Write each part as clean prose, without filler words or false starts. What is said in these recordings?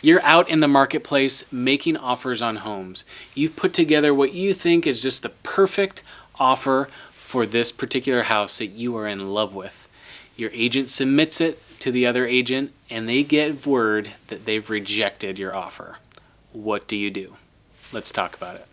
You're out in the marketplace making offers on homes. You've put together what you think is just the perfect offer for this particular house that you are in love with. Your agent submits it to the other agent and they get word that they've rejected your offer. What do you do? Let's talk about it.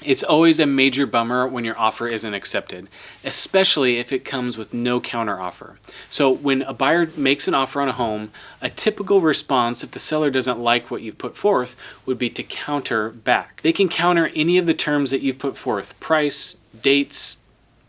It's always a major bummer when your offer isn't accepted, especially if it comes with no counter offer. So when a buyer makes an offer on a home, a typical response if the seller doesn't like what you've put forth would be to counter back. They can counter any of the terms that you put forth, price, dates,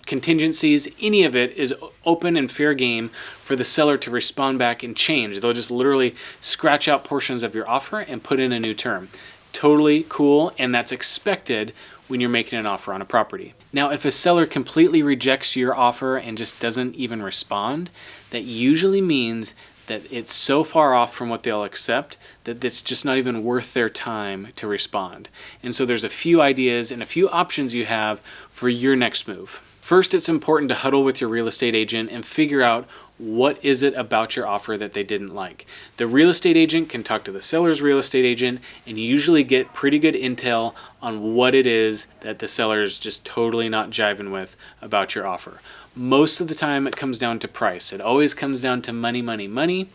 contingencies, any of it is open and fair game for the seller to respond back and change. They'll just literally scratch out portions of your offer and put in a new term. Totally cool, and that's expected when you're making an offer on a property. Now, if a seller completely rejects your offer and just doesn't even respond, that usually means that it's so far off from what they'll accept that it's just not even worth their time to respond. And so there's a few ideas and a few options you have for your next move. First, it's important to huddle with your real estate agent and figure out what is it about your offer that they didn't like. The real estate agent can talk to the seller's real estate agent and usually get pretty good intel on what it is that the seller is just totally not jiving with about your offer. Most of the time it comes down to price. It always comes down to money, money, money.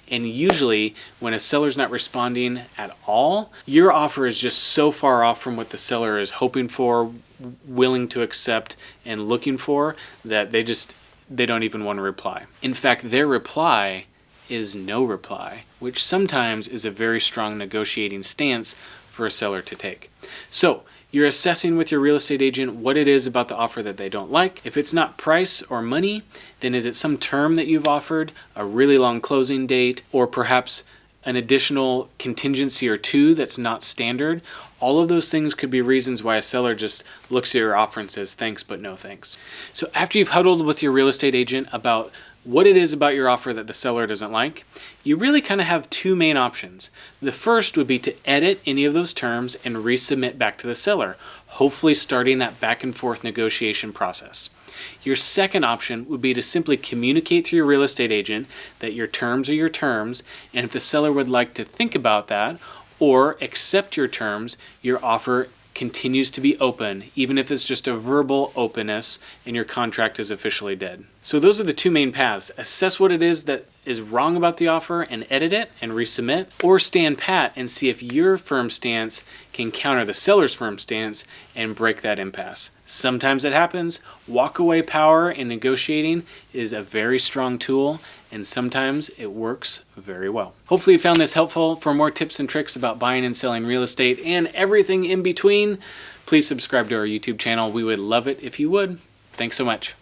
And usually when a seller's not responding at all, your offer is just so far off from what the seller is hoping for, willing to accept, and looking for that they don't even want to reply. In fact, their reply is no reply, which sometimes is a very strong negotiating stance for a seller to take. So you're assessing with your real estate agent what it is about the offer that they don't like. If it's not price or money, then is it some term that you've offered, a really long closing date, or perhaps an additional contingency or two that's not standard? All of those things could be reasons why a seller just looks at your offer and says thanks but no thanks. So after you've huddled with your real estate agent about what it is about your offer that the seller doesn't like, you really kind of have two main options. The first would be to edit any of those terms and resubmit back to the seller, hopefully starting that back and forth negotiation process. Your second option would be to simply communicate through your real estate agent that your terms are your terms, and if the seller would like to think about that or accept your terms, your offer continues to be open, even if it's just a verbal openness and your contract is officially dead. So those are the two main paths. Assess what it is that is wrong about the offer and edit it and resubmit, or stand pat and see if your firm stance can counter the seller's firm stance and break that impasse. Sometimes it happens. Walk away power in negotiating is a very strong tool, and sometimes it works very well. Hopefully you found this helpful. For more tips and tricks about buying and selling real estate and everything in between, please subscribe to our YouTube channel. We would love it if you would. Thanks so much.